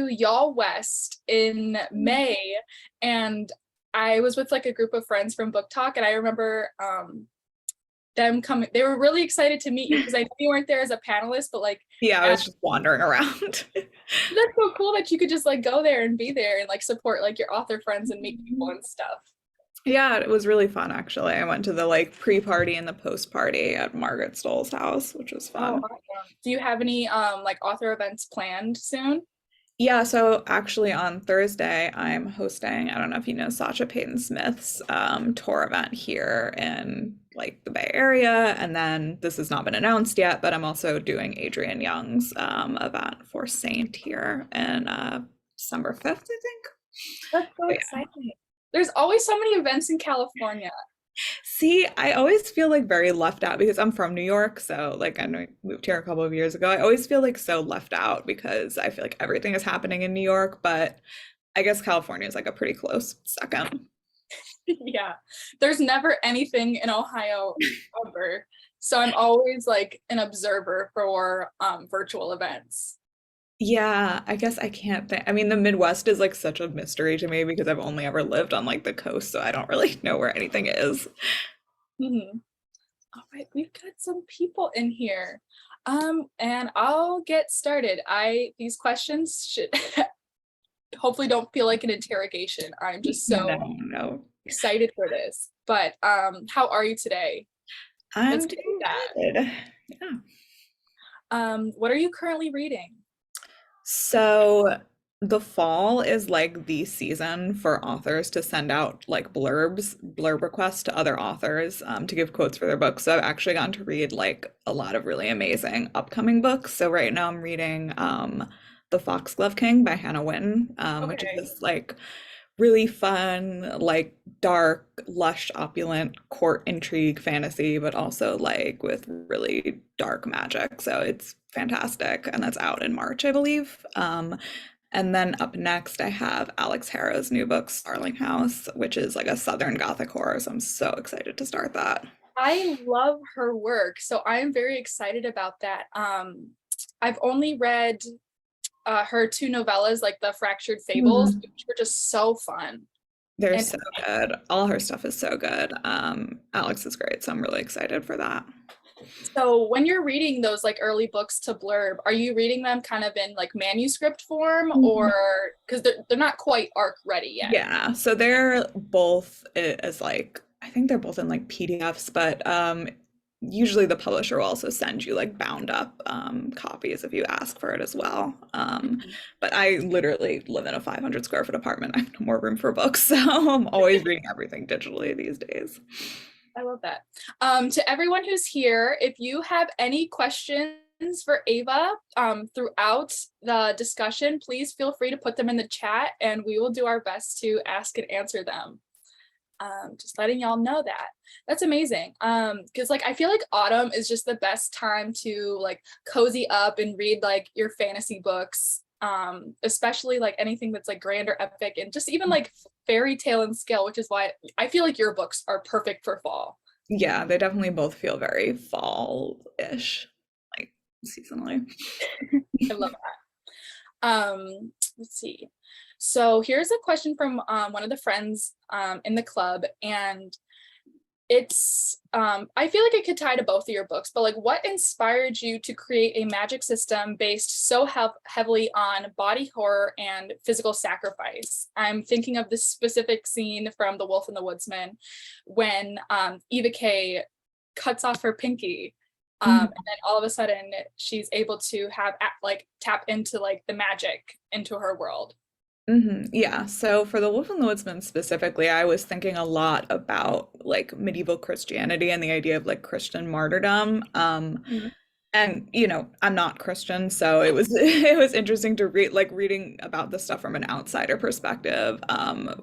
Y'all West in May, and I was with like a group of friends from BookTok, and I remember them coming. They were really excited to meet you because I knew you weren't there as a panelist, but like Yeah, I was just wandering around. that's so cool that you could just like go there and be there and like support like your author friends and meet people and stuff. Yeah, it was really fun actually. I went to the like pre-party and the post-party at Margaret Stoll's house, which was Oh, fun. awesome. Do you have any like author events planned soon? Yeah, so actually on Thursday I'm hosting, I don't know if you know Sacha Payton Smith's tour event here in like the Bay Area, and then this has not been announced yet, but I'm also doing Adrienne Young's event for Saint here in December 5th, I think. That's so But exciting. There's always so many events in California. see, I always feel like very left out because I'm from New York. So, like, I know I moved here a couple of years ago. I always feel like so left out because I feel like everything is happening in New York, but I guess California is like a pretty close second. Yeah, there's never anything in Ohio ever. So I'm always like an observer for virtual events. Yeah, I guess I can't think. I mean, the Midwest is like such a mystery to me because I've only ever lived on like the coast, so I don't really know where anything is. Mhm. All right, we've got some people in here. And I'll get started. These questions should hopefully don't feel like an interrogation. I'm just No, so no. excited for this. But how are you today? Let's I'm get with doing that. good. Yeah. What are you currently reading? So the fall is like the season for authors to send out like blurb requests to other authors to give quotes for their books. So I've actually gotten to read like a lot of really amazing upcoming books. So right now I'm reading The Foxglove King by Hannah Wynne, which is Okay. this like really fun, like dark, lush, opulent court intrigue fantasy, but also like with really dark magic. So it's fantastic. And that's out in March, I believe. And then up next, I have Alex Harrow's new book, Starling House, which is like a Southern Gothic horror. So I'm so excited to start that. I love her work, so I am very excited about that. I've only read her two novellas, like the Fractured Fables, Mhm. which were just so fun. They're And so good. All her stuff is so good. Alex is great, so I'm really excited for that. so when you're reading those like early books to blurb, are you reading them kind of in like manuscript form or because they're not quite arc ready yet? Yeah, so they're both as like I think they're both in like PDFs, but usually the publisher will also send you like bound up copies if you ask for it as well. But I literally live in a 500 square foot apartment. I have no more room for books, so I'm always reading everything digitally these days. I love that. To everyone who's here, if you have any questions for Ava throughout the discussion, please feel free to put them in the chat and we will do our best to ask and answer them. Just letting y'all know that. That's amazing. Because like I feel like autumn is just the best time to like cozy up and read like your fantasy books. Especially like anything that's like grand or epic and just even like fairy tale and scale, which is why I feel like your books are perfect for fall. Yeah, they definitely both feel very fall-ish, like seasonally. I love that. Let's see. So here's a question from one of the friends in the club, and it's I feel like it could tie to both of your books, but like what inspired you to create a magic system based so heavily on body horror and physical sacrifice? I'm thinking of this specific scene from The Wolf and the Woodsman when Eva Kay cuts off her pinky, and then all of a sudden she's able to have like tap into like the magic into her world. Yeah, so for the Wolf and the Woodsman specifically, I was thinking a lot about like medieval Christianity and the idea of like Christian martyrdom. Mhm. And I'm not Christian, so it was it was interesting to reading about this stuff from an outsider perspective,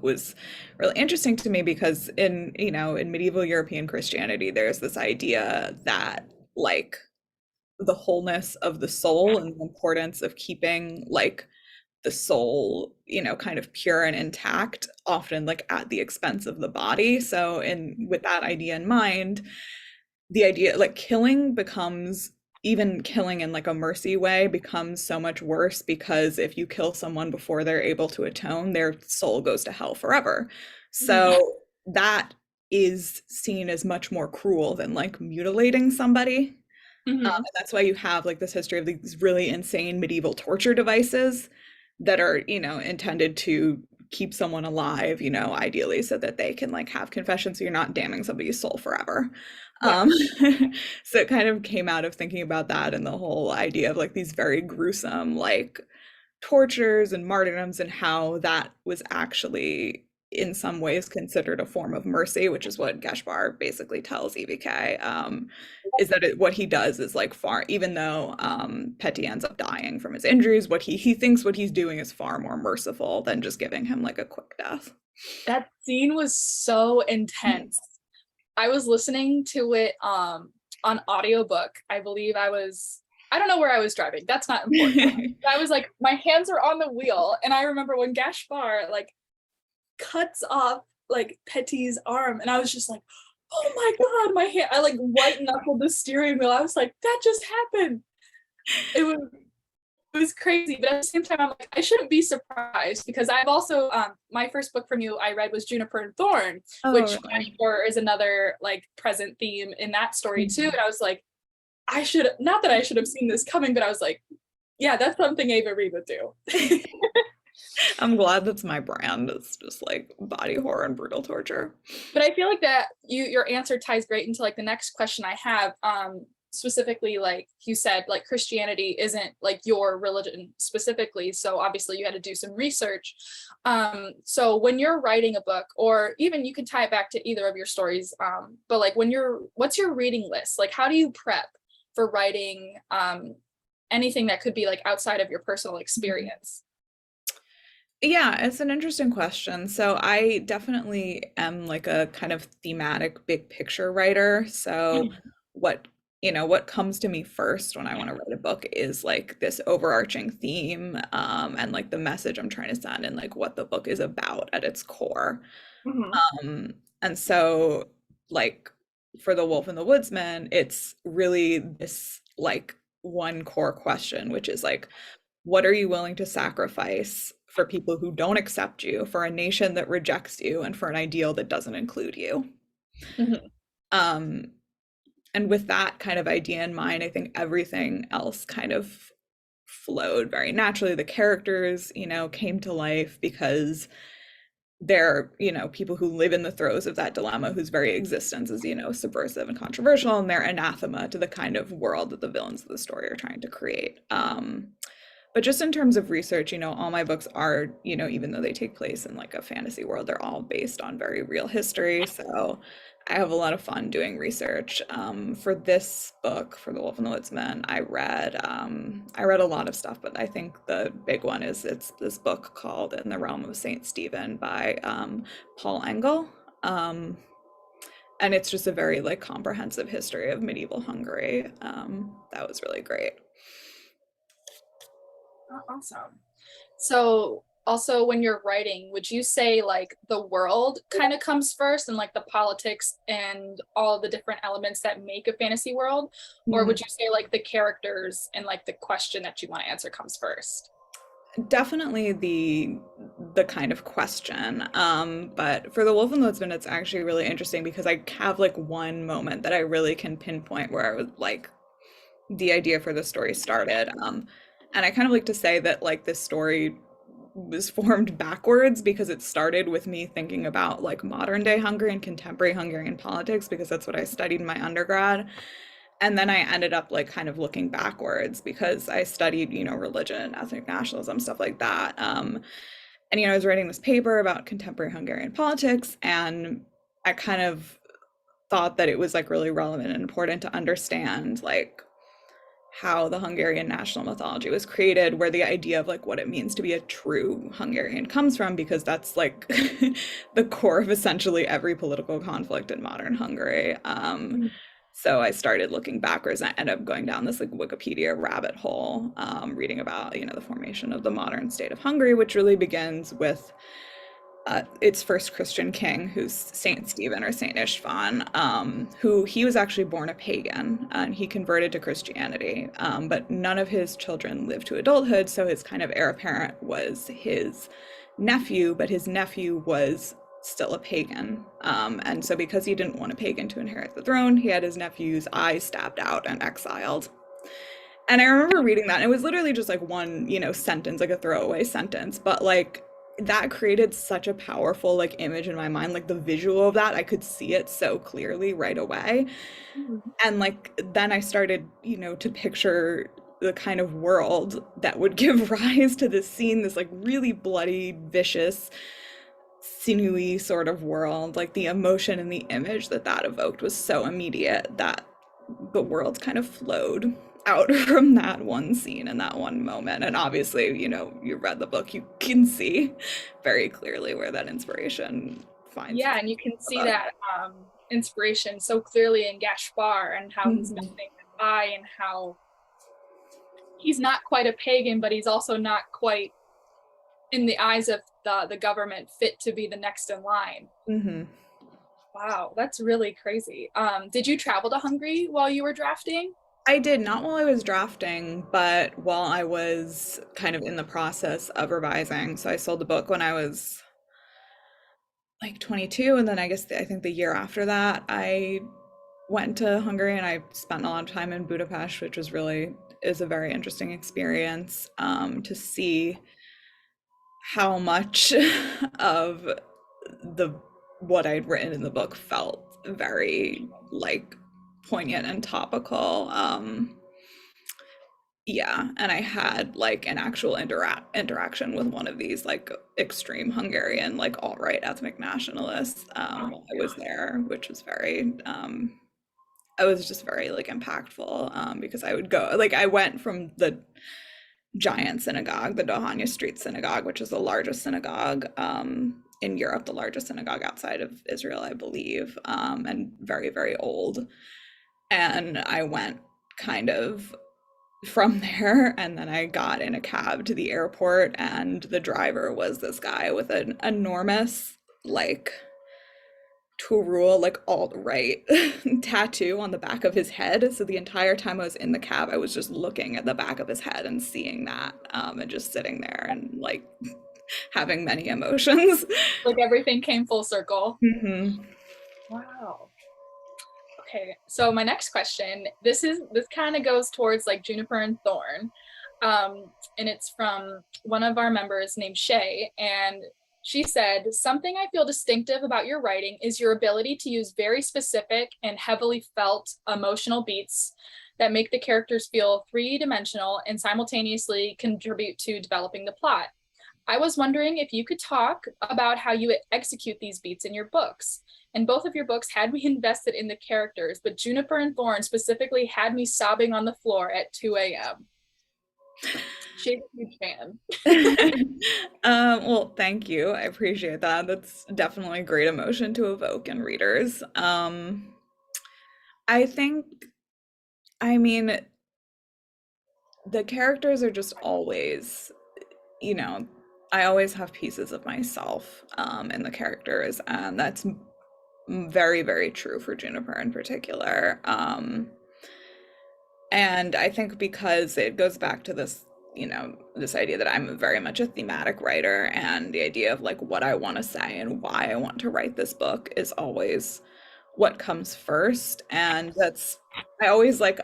was really interesting to me because in medieval European Christianity, there's this idea that like the wholeness of the soul and the importance of keeping like the soul, kind of pure and intact, often like at the expense of the body. So, with that idea in mind, the idea like killing becomes even killing in like a mercy way becomes so much worse because if you kill someone before they're able to atone, their soul goes to hell forever. Mhm. So that is seen as much more cruel than like mutilating somebody. Mhm. And that's why you have like this history of these really insane medieval torture devices that are, intended to keep someone alive, ideally so that they can like have confession so you're not damning somebody's soul forever. Yeah. Um, so it kind of came out of thinking about that and the whole idea of like these very gruesome like tortures and martyrdoms and how that was actually in some ways considered a form of mercy, which is what Geshbar basically tells EVK. Is that what he does is like far, even though Petty ends up dying from his injuries, what he thinks what he's doing is far more merciful than just giving him like a quick death. That scene was so intense. I was listening to it on audiobook. I don't know where I was driving. That's not important. I was like, my hands are on the wheel. And I remember when Gashbar like cuts off like Petty's arm, and I was just like, oh my god, my hand. I like white knuckled the steering wheel. I was like, that just happened. It was it was crazy, but at the same time, I'm like, I shouldn't be surprised because I've also my first book from you I read was Juniper and Thorn, Oh, which really? horror is another like present theme in that story too. Mhm. And I was like, I should not that I should have seen this coming, but I was like, yeah, that's something Ava Reid would do. I'm glad that's my brand. It's just like body horror and brutal torture. But I feel like that your answer ties great into like the next question I have. Specifically, like you said, like Christianity isn't like your religion specifically, so obviously you had to do some research. So when you're writing a book, or even you can tie it back to either of your stories, but like what's your reading list? Like how do you prep for writing anything that could be like outside of your personal Mhm. experience? Yeah, it's an interesting question. So I definitely am like a kind of thematic big picture writer. So what, what comes to me first when I want to write a book is like this overarching theme, and like the message I'm trying to send and like what the book is about at its core. Mhm. And so like for The Wolf and the Woodsman, it's really this like one core question, which is like, what are you willing to sacrifice for people who don't accept you, for a nation that rejects you, and for an ideal that doesn't include you? Mhm. Um, and with that kind of idea in mind, I think everything else kind of flowed very naturally. The characters, came to life because they're, people who live in the throes of that dilemma, whose very existence is, subversive and controversial, and they're anathema to the kind of world that the villains of the story are trying to create. But just in terms of research, all my books are, even though they take place in like a fantasy world, they're all based on very real history. So I have a lot of fun doing research. For this book, for The Wolf and the Woodsman, I read a lot of stuff, but I think the big one is it's this book called In the Realm of Saint Stephen by Paul Engel. Um, and it's just a very like comprehensive history of medieval Hungary. That was really great. Oh, awesome. So also when you're writing, would you say like the world kind of comes first and like the politics and all the different elements that make a fantasy world? Or Hmm. would you say like the characters and like the question that you want to answer comes first? Definitely the kind of question. But for The Wolf and the Woodsman, it's actually really interesting because I have like one moment that I really can pinpoint where I was like the idea for the story started. And I kind of like to say that like this story was formed backwards because it started with me thinking about like modern day Hungary and contemporary Hungarian politics because that's what I studied in my undergrad. And then I ended up like kind of looking backwards because I studied, religion, ethnic nationalism, stuff like that. And I was writing this paper about contemporary Hungarian politics, and I kind of thought that it was like really relevant and important to understand like how the Hungarian national mythology was created, where the idea of like what it means to be a true Hungarian comes from, because that's like the core of essentially every political conflict in modern Hungary. So I started looking backwards and I ended up going down this like Wikipedia rabbit hole, reading about, the formation of the modern state of Hungary, which really begins with its first Christian king, who's Saint Stephen or Saint Ishvan, who he was actually born a pagan and he converted to Christianity, but none of his children lived to adulthood, so his kind of heir apparent was his nephew, but his nephew was still a pagan. And so because he didn't want a pagan to inherit the throne, he had his nephew's eyes stabbed out and exiled. And I remember reading that, and it was literally just like one, sentence, like a throwaway sentence, but like that created such a powerful like image in my mind, like the visual of that, I could see it so clearly right away. Mhm. And like then I started, to picture the kind of world that would give rise to this scene, this like really bloody, vicious, sinewy sort of world. Like the emotion and the image that that evoked was so immediate that the world kind of flowed out from that one scene and that one moment. And obviously, you read the book, you can see very clearly where that inspiration finds Yeah, its and you can see above. that inspiration so clearly in Gaspar and how he's Mhm. missing his eye and how he's not quite a pagan, but he's also not quite, in the eyes of the government, fit to be the next in line. Mhm. Wow, that's really crazy. Did you travel to Hungary while you were drafting? I did not while I was drafting, but while I was kind of in the process of revising. So I sold the book when I was like 22, and then I think the year after that I went to Hungary and I spent a lot of time in Budapest, which was really is a very interesting experience, to see how much of the what I'd written in the book felt very like poignant and topical. Yeah, and I had like an actual interaction with one of these like extreme Hungarian like alt-right ethnic nationalists, while I was there, which was very I was just very like impactful, because I went from the giant synagogue, the Dohanya Street Synagogue, which is the largest synagogue in Europe, the largest synagogue outside of Israel, I believe, and very, very old. And I went kind of from there, and then I got in a cab to the airport, and the driver was this guy with an enormous, like, to rule like alt-right tattoo on the back of his head. So the entire time I was in the cab, I was just looking at the back of his head and seeing that, and just sitting there and like having many emotions. Like everything came full circle. Hmm. Wow. Okay, so my next question, this kind of goes towards like Juniper and Thorn. And it's from one of our members named Shay, and she said, something I feel distinctive about your writing is your ability to use very specific and heavily felt emotional beats that make the characters feel three-dimensional and simultaneously contribute to developing the plot. I was wondering if you could talk about how you execute these beats in your books. And both of your books had me invested in the characters, but Juniper and Thorn specifically had me sobbing on the floor at 2 a.m. She's a huge fan. Well, thank you. I appreciate that. That's definitely a great emotion to evoke in readers. I think, I mean, the characters are just always, you know, I always have pieces of myself in the characters, and that's very, very true for Juniper in particular. And I think because it goes back to this, this idea that I'm very much a thematic writer, and the idea of like what I want to say and why I want to write this book is always what comes first. And that's, I always like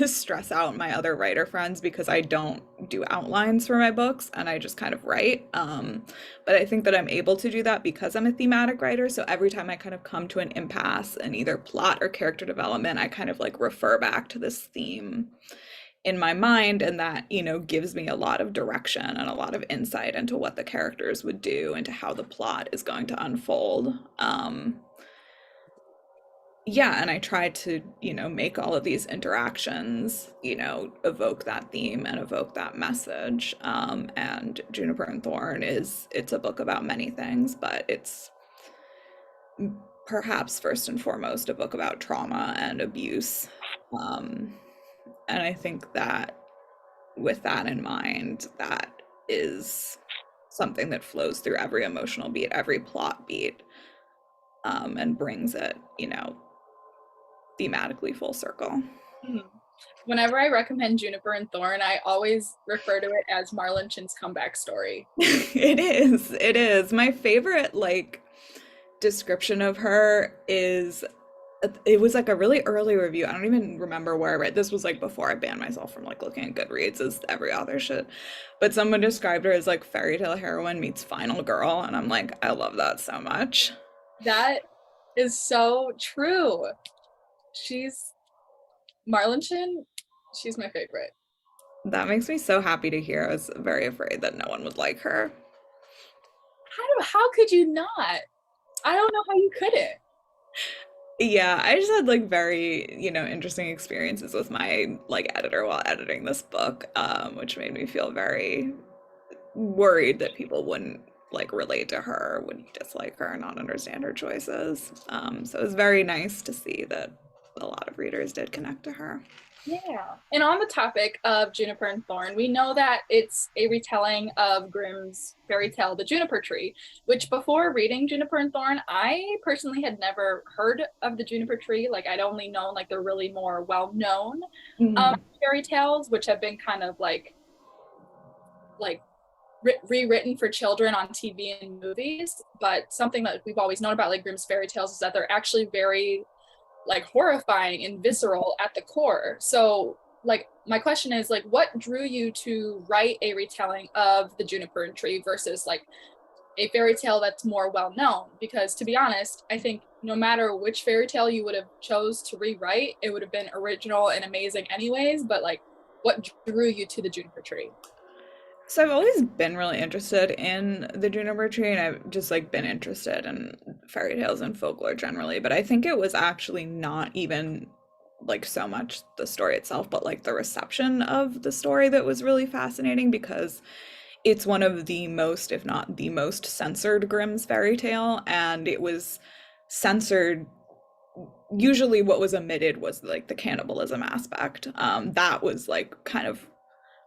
stress out my other writer friends because I don't do outlines for my books and I just kind of write. But I think that I'm able to do that because I'm a thematic writer. So every time I kind of come to an impasse in either plot or character development, I kind of like refer back to this theme in my mind, and that, gives me a lot of direction and a lot of insight into what the characters would do, into how the plot is going to unfold. Yeah, and I try to, make all of these interactions, evoke that theme and evoke that message. And Juniper and Thorn it's a book about many things, but it's perhaps first and foremost a book about trauma and abuse. Um, and I think that with that in mind, that is something that flows through every emotional beat, every plot beat, and brings it, you know, thematically full circle. Mhm. Whenever I recommend Juniper and Thorn, I always refer to it as Marlon comeback story. It is. It is. My favorite like description of her is it was like a really early review. I don't even remember where I read. This was like before I banned myself from like looking at Goodreads as every author should. But someone described her as like fairy tale heroine meets final girl, and I'm like, I love that so much. That is so true. She's Marlon Chin, she's my favorite. That makes me so happy to hear. I was very afraid that no one would like her. How could you not? I don't know how you couldn't. Yeah, I just had like very, you know, interesting experiences with my like editor while editing this book, which made me feel very worried that people wouldn't like relate to her, would dislike her, not understand her choices. So it was very nice to see that a lot of readers did connect to her. Yeah. And on the topic of Juniper and Thorn, we know that it's a retelling of Grimm's fairy tale, The Juniper Tree, which before reading Juniper and Thorn, I personally had never heard of the Juniper Tree. Like I'd only known like the really more well-known Mhm. fairy tales, which have been kind of like rewritten for children on TV and movies. But something that we've always known about like Grimm's fairy tales is that they're actually very like horrifying and visceral at the core. So like my question is like what drew you to write a retelling of the Juniper Tree versus like a fairy tale that's more well known? Because to be honest, I think no matter which fairy tale you would have chose to rewrite, it would have been original and amazing anyways. But like what drew you to the Juniper Tree? So I've always been really interested in the Juniper Tree, and I've just like been interested in fairy tales and folklore generally. But I think it was actually not even like so much the story itself, but like the reception of the story that was really fascinating because it's one of the most, if not the most censored Grimm's fairy tale, and it was censored. Usually what was omitted was like the cannibalism aspect. That was like kind of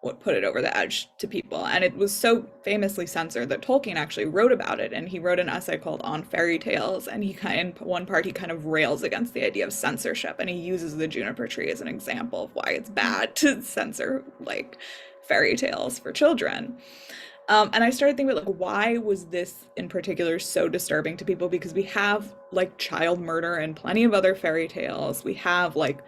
what put it over the edge to people. And it was so famously censored that Tolkien actually wrote about it. And he wrote an essay called On Fairy Tales. And he kind in one part, he kind of rails against the idea of censorship. And he uses the juniper tree as an example of why it's bad to censor like fairy tales for children. And I started thinking about like why was this in particular so disturbing to people? Because we have like child murder and plenty of other fairy tales. We have like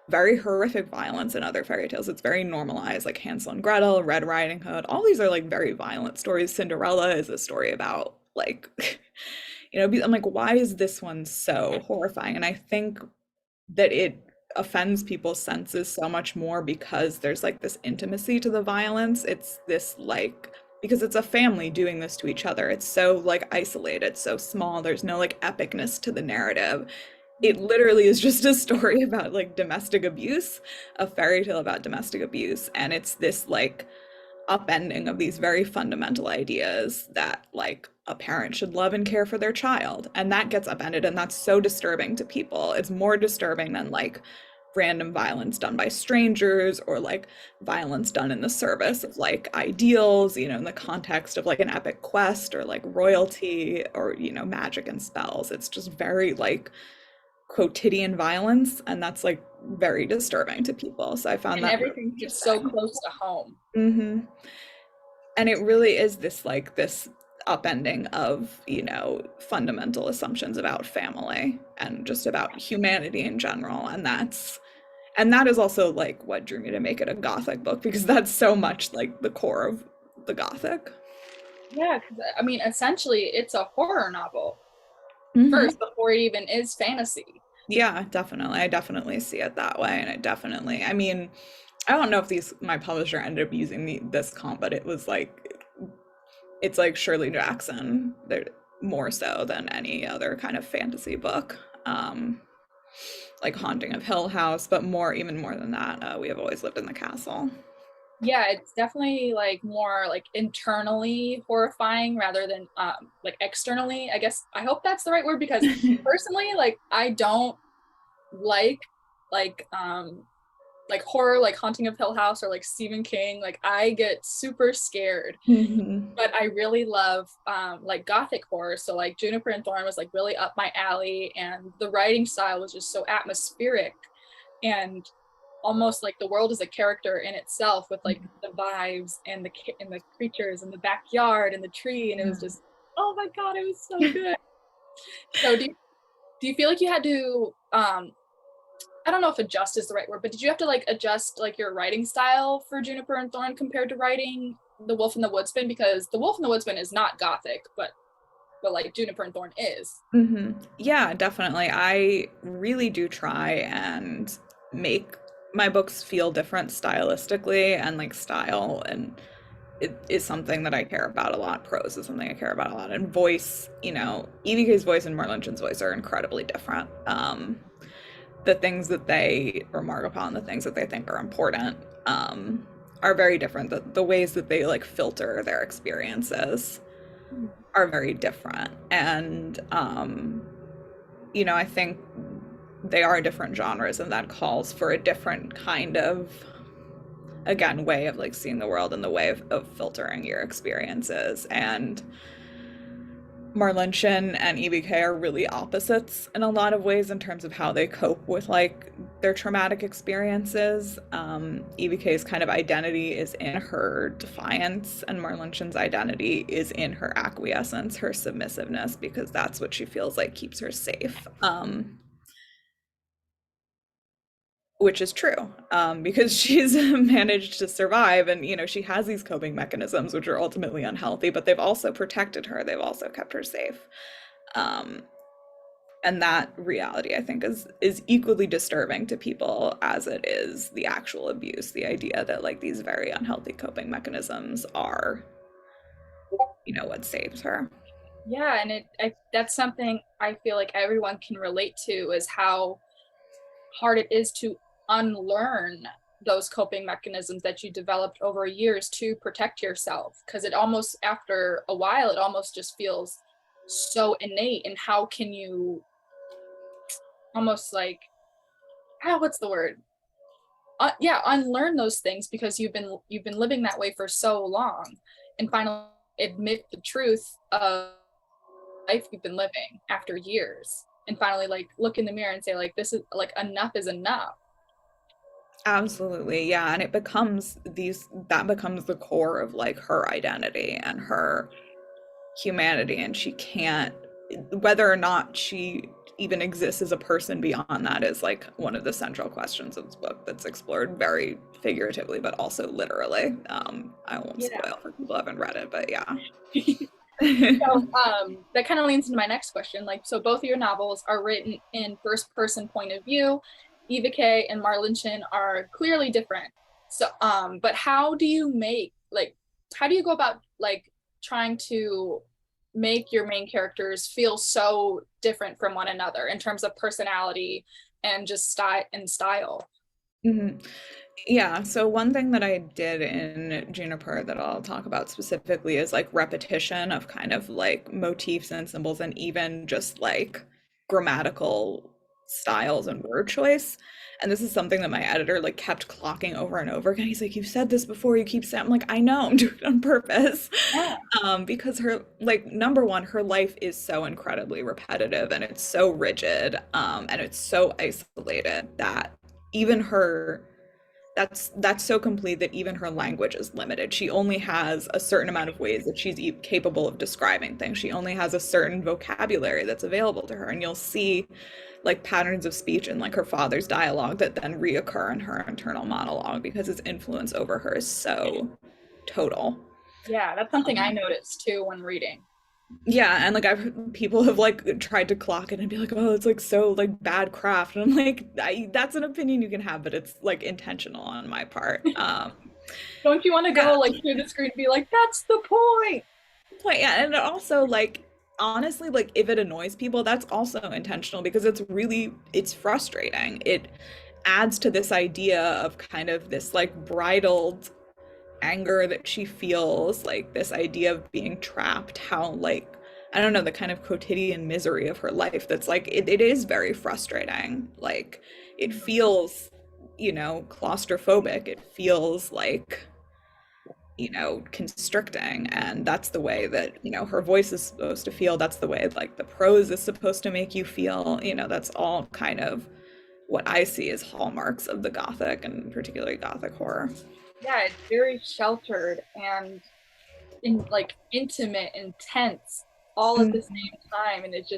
very horrific violence in other fairy tales. It's very normalized, like Hansel and Gretel, Red Riding Hood. All these are like very violent stories. Cinderella is a story about like, you know, I'm like, why is this one so horrifying? And I think that it offends people's senses so much more because there's like this intimacy to the violence. It's this like because it's a family doing this to each other. It's so like isolated, so small. There's no like epicness to the narrative. It literally is just a story about like domestic abuse, a fairy tale about domestic abuse, and it's this like upending of these very fundamental ideas that like a parent should love and care for their child, and that gets upended, and that's so disturbing to people. It's more disturbing than like random violence done by strangers or like violence done in the service of like ideals, you know, in the context of like an epic quest or like royalty or, you know, magic and spells. It's just very like quotidian violence, and that's like very disturbing to people. So I found And that really everything hits so interesting. close to home. Hmm. And it really is this like this upending of, you know, fundamental assumptions about family and just about humanity in general. And that is also like what drew me to make it a gothic book because that's so much like the core of the gothic. Yeah, because I mean, essentially, it's a horror novel Hmm. first before it even is fantasy. Yeah, definitely. I definitely see it that way. And it definitely, I mean, I don't know if these my publisher ended up using this comp, but it was like it's like Shirley Jackson, there more so than any other kind of fantasy book. Like Haunting of Hill House, but more even more than that, We Have Always Lived in the Castle. Yeah, it's definitely like more like internally horrifying rather than like externally. I guess I hope that's the right word because personally, like I don't like like like horror, like Haunting of Hill House or like Stephen King, like I get super scared. Hmm. But I really love like gothic horror. So like Juniper and Thorn was like really up my alley, and the writing style was just so atmospheric and almost like the world is a character in itself with like the vibes and the creatures and the backyard and the tree, and it was just oh my god, it was so good. So do you feel like you had to I don't know if adjust is the right word, but did you have to like adjust like your writing style for Juniper and Thorn compared to writing The Wolf and the Woodsman? Because The Wolf and the Woodsman is not gothic, but like Juniper and Thorn is. Hmm. Yeah, definitely. I really do try and make my books feel different stylistically, and like style and it is something that I care about a lot. Prose is something I care about a lot. And voice, EVK's voice and Marlinch's voice are incredibly different. The things that they remark upon, the things that they think are important, are very different. The ways that they like filter their experiences are very different. And I think they are different genres, and that calls for a different kind of, again, way of like seeing the world and the way of filtering your experiences. And Marlinchin and EBK are really opposites in a lot of ways in terms of how they cope with like their traumatic experiences. EBK's kind of identity is in her defiance, and Marlinchin's identity is in her acquiescence, her submissiveness, because that's what she feels like keeps her safe. Which is true, because she's managed to survive, and she has these coping mechanisms which are ultimately unhealthy, but they've also protected her, they've also kept her safe. um, and that reality, I think, is equally disturbing to people as it is the actual abuse, the idea that like these very unhealthy coping mechanisms are what saves her. Yeah, and that's something I feel like everyone can relate to, is how hard it is to unlearn those coping mechanisms that you developed over years to protect yourself, because it almost after a while it almost just feels so innate. And how can you almost like what's the word, yeah, unlearn those things, because you've been living that way for so long, and finally admit the truth of life you've been living after years, and finally like look in the mirror and say like this is like enough is enough. Absolutely, yeah, and that becomes the core of like her identity and her humanity, and she can't, whether or not she even exists as a person beyond that is like one of the central questions of this book that's explored very figuratively but also literally. I won't Yeah. spoil for people who haven't read it, but yeah. So that kind of leads into my next question. Like, so both of your novels are written in first person point of view. Eva K and Marlinchin are clearly different. So, but how do you go about like trying to make your main characters feel so different from one another in terms of personality and just style? Mhm. Yeah, so one thing that I did in Juniper that I'll talk about specifically is like repetition of kind of like motifs and symbols, and even just like grammatical styles and word choice. And this is something that my editor like kept clocking over and over again. He's like, "You've said this before, you keep saying," I'm like, "I know, I'm doing it on purpose." Yeah. Because her, like, number one, her life is so incredibly repetitive, and it's so rigid, and it's so isolated that even her that's so complete that even her language is limited. She only has a certain amount of ways that she's capable of describing things. She only has a certain vocabulary that's available to her, and you'll see like patterns of speech in like her father's dialogue that then reoccur in her internal monologue because his influence over her is so total. Yeah, that's something I Um, noticed too when reading. yeah, and like people have like tried to clock it and be like, "Oh, it's like so like bad craft," and I'm like, that's an opinion you can have, but it's like intentional on my part. Don't you want to Yeah, go like through the screen and be like, that's the point? point. Yeah, and also like honestly, like if it annoys people, that's also intentional because it's frustrating. It adds to this idea of kind of this like bridled anger that she feels, like this idea of being trapped, how like I don't know, the kind of quotidian misery of her life that's like it is very frustrating. Like it feels claustrophobic. It feels like, constricting. And that's the way that, her voice is supposed to feel. That's the way like the prose is supposed to make you feel. That's all kind of what I see as hallmarks of the Gothic and particularly Gothic horror. Yeah, it's very sheltered and like intimate, intense, all at the Mhm. same time, and it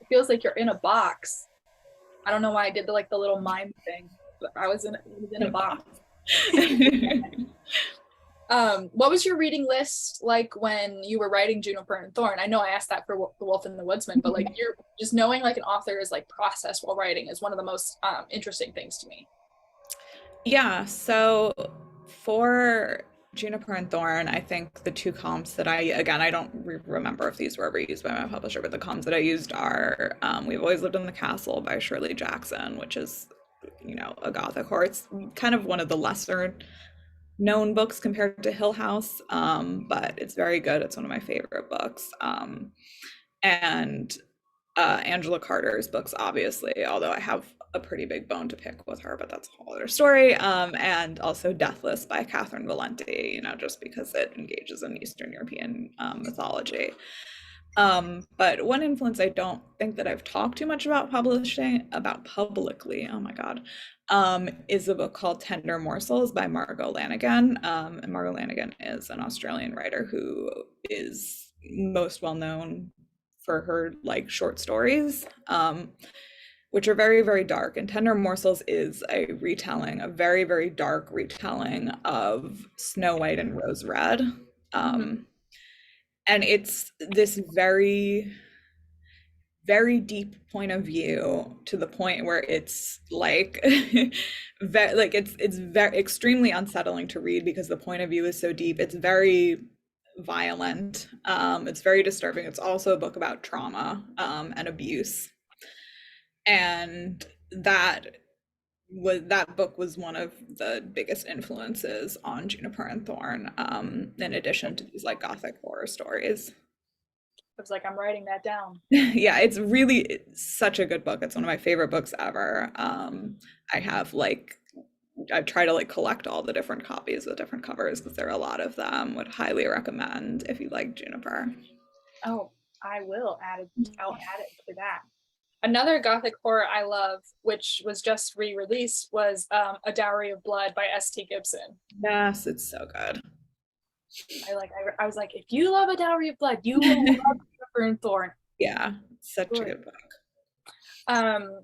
feels like you're in a box. I don't know why I did the little mime thing, but it was in a box. What was your reading list like when you were writing Juniper and Thorn? I know I asked that for The Wolf and the Woodsman, but like you're just knowing like an author's like process while writing is one of the most interesting things to me. Yeah, so for Juniper and Thorn, I think the two comps that again, I don't remember if these were ever used by my publisher, but the comps that I used are We've Always Lived in the Castle by Shirley Jackson, which is, a Gothic horror. It's kind of one of the lesser known books compared to Hill House, but it's very good. It's one of my favorite books. And Angela Carter's books, obviously, although I have a pretty big bone to pick with her, but that's a whole other story. And also Deathless by Catherine Valenti, just because it engages in Eastern European mythology. But one influence I don't think that I've talked too much about publicly, oh my God, is a book called Tender Morsels by Margot Lanigan. And Margot Lanigan is an Australian writer who is most well known for her like short stories, which are very, very dark. And Tender Morsels is a very, very dark retelling of Snow White and Rose Red. Mhm. And it's this very, very deep point of view to the point where it's like, it's very extremely unsettling to read because the point of view is so deep. It's very violent. It's very disturbing. It's also a book about trauma and abuse. And that book was one of the biggest influences on Juniper and Thorn, in addition to these like Gothic horror stories. I was like, I'm writing that down. Yeah, it's such a good book. It's one of my favorite books ever. I have like I try to like collect all the different copies with different covers because there are a lot of them. Would highly recommend if you like Juniper. Oh, I'll add it to that. Another gothic horror I love, which was just re-released, was A Dowry of Blood by S.T. Gibson. Yes, it's so good. I was like, if you love A Dowry of Blood, you will love Juniper and Thorn. Yeah, such a Good. good book. Um,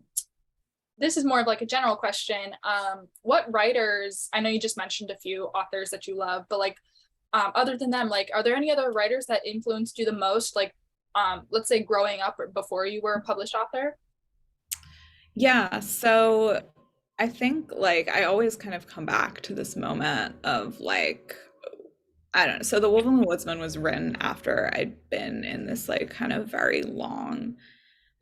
this is more of like a general question. What writers, I know you just mentioned a few authors that you love, but like other than them, like are there any other writers that influenced you the most? Like let's say growing up or before you were a published author? Yeah, so I think like I always kind of come back to this moment of like I don't know. So The Wolf and the Woodsman was written after I'd been in this like kind of very long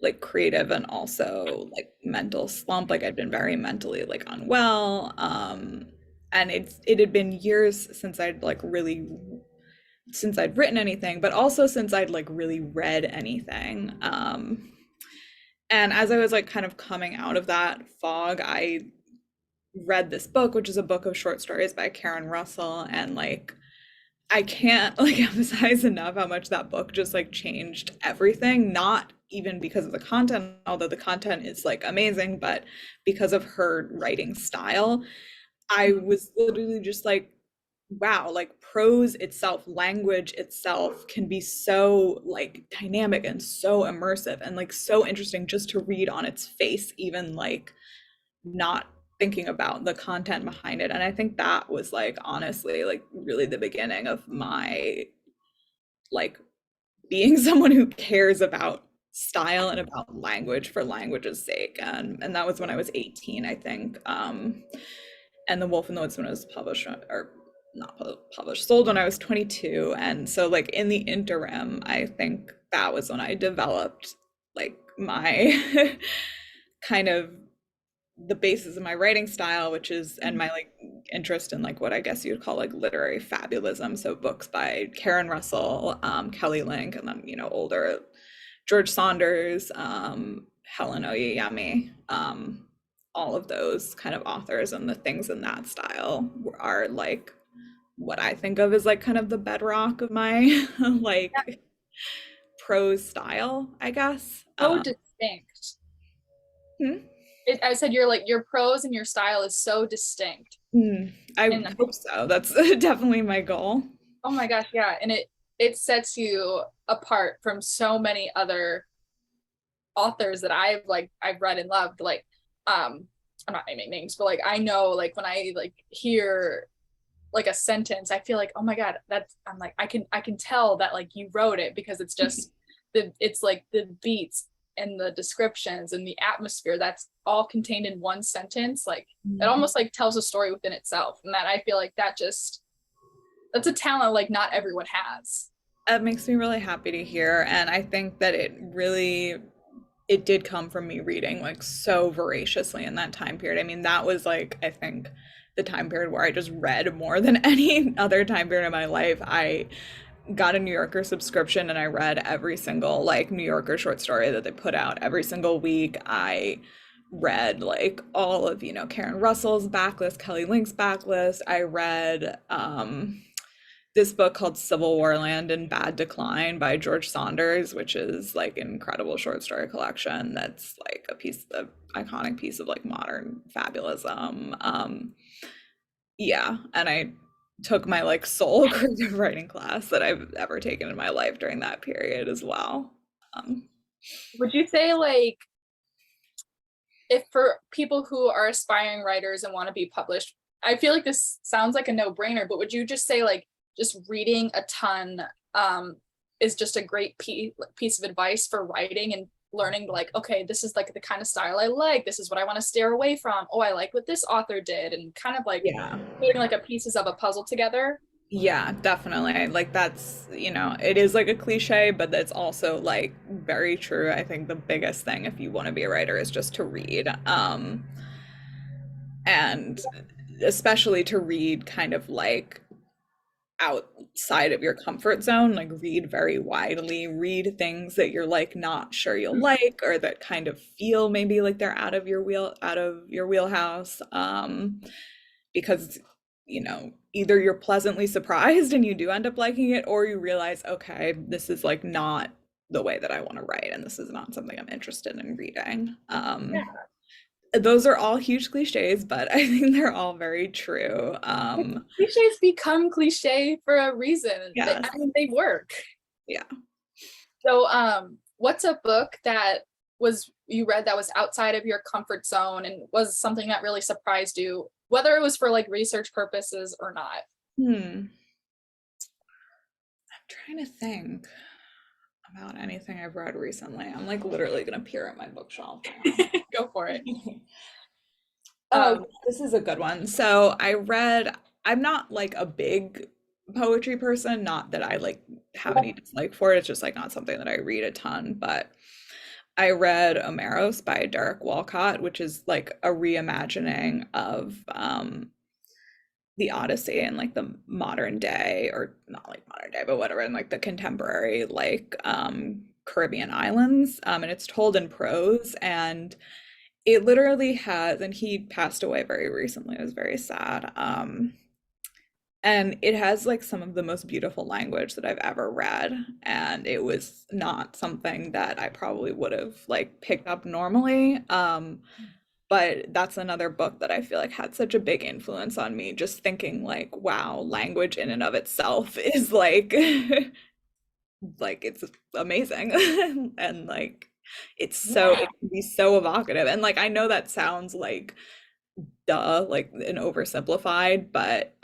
like creative and also like mental slump. Like I'd been very mentally like unwell. And it had been years since I'd written anything, but also since I'd like really read anything. And as I was like kind of coming out of that fog, I read this book, which is a book of short stories by Karen Russell, and like I can't like emphasize enough how much that book just like changed everything, not even because of the content, although the content is like amazing, but because of her writing style. I was literally just like, wow, like prose itself, language itself can be so like dynamic and so immersive and like so interesting just to read on its face, even like not thinking about the content behind it. And I think that was like honestly like really the beginning of my like being someone who cares about style and about language for language's sake. And that was when I was 18, I think. And The Wolf and the Woodsman was published or not published, sold when I was 22. And so like in the interim, I think that was when I developed like my kind of the basis of my writing style, which is and my like interest in like what I guess you'd call like literary fabulism. So books by Karen Russell, Kelly Link, and then older George Saunders, Helen Oyeyemi, all of those kind of authors and the things in that style are like what I think of as like kind of the bedrock of my like prose style, I guess. So distinct. Hmm? I said your prose and your style is so distinct. I And hope so. That's definitely my goal. oh my gosh, yeah. And it sets you apart from so many other authors that I've read and loved. Like, I'm not naming names, but like I know like when I like hear like a sentence, I feel like, oh my God, that's I'm like, I can tell that like you wrote it because it's just it's like the beats and the descriptions and the atmosphere that's all contained in one sentence. Like it almost like tells a story within itself. And that I feel like that's a talent like not everyone has. It makes me really happy to hear, and I think that it did come from me reading like so voraciously in that time period. I mean, that was like I think the time period where I just read more than any other time period in my life. I got a New Yorker subscription and I read every single like New Yorker short story that they put out every single week. I read like all of, Karen Russell's backlist, Kelly Link's backlist. I read this book called Civil War Land in Bad Decline by George Saunders, which is like an incredible short story collection that's like a iconic piece of like modern fabulism. Yeah, and I took my like sole creative writing class that I've ever taken in my life during that period as well. Um, Would you say like if for people who are aspiring writers and want to be published, I feel like this sounds like a no-brainer, but would you just say like just reading a ton is just a great piece of advice for writing and learning like, okay, this is like the kind of style I like. This is what I want to steer away from. Oh, I like what this author did, and kind of like yeah. putting like a pieces of a puzzle together. Yeah, definitely. Like that's, it is like a cliche, but that's also like very true. I think the biggest thing if you want to be a writer is just to read. And especially to read kind of like outside of your comfort zone, like read very widely, read things that you're like not sure you'll like or that kind of feel maybe like they're out of your wheelhouse. Because either you're pleasantly surprised and you do end up liking it, or you realize, okay, this is like not the way that I want to write, and this is not something I'm interested in reading. Yeah. Those are all huge cliches, but I think they're all very true. Cliches become cliche for a reason. Yes, I mean, they work. yeah. So, what's a book that was you read that was outside of your comfort zone and was something that really surprised you, whether it was for like research purposes or not? I'm trying to think about anything I've read recently. I'm like literally gonna peer at my bookshelf now. Go for it. Oh, this is a good one. So I'm not like a big poetry person, not that I like have any dislike for it. It's just like not something that I read a ton, but I read Omeros by Derek Walcott, which is like a reimagining of the Odyssey in like the modern day, or not like modern day, but whatever, in like the contemporary like Caribbean islands. And it's told in prose, and it literally has, and he passed away very recently. It was very sad. And it has like some of the most beautiful language that I've ever read. And it was not something that I probably would have like picked up normally. But that's another book that I feel like had such a big influence on me, just thinking like, wow, language in and of itself is like like it's amazing. And like it can be so evocative. And like I know that sounds like duh, like an oversimplified, but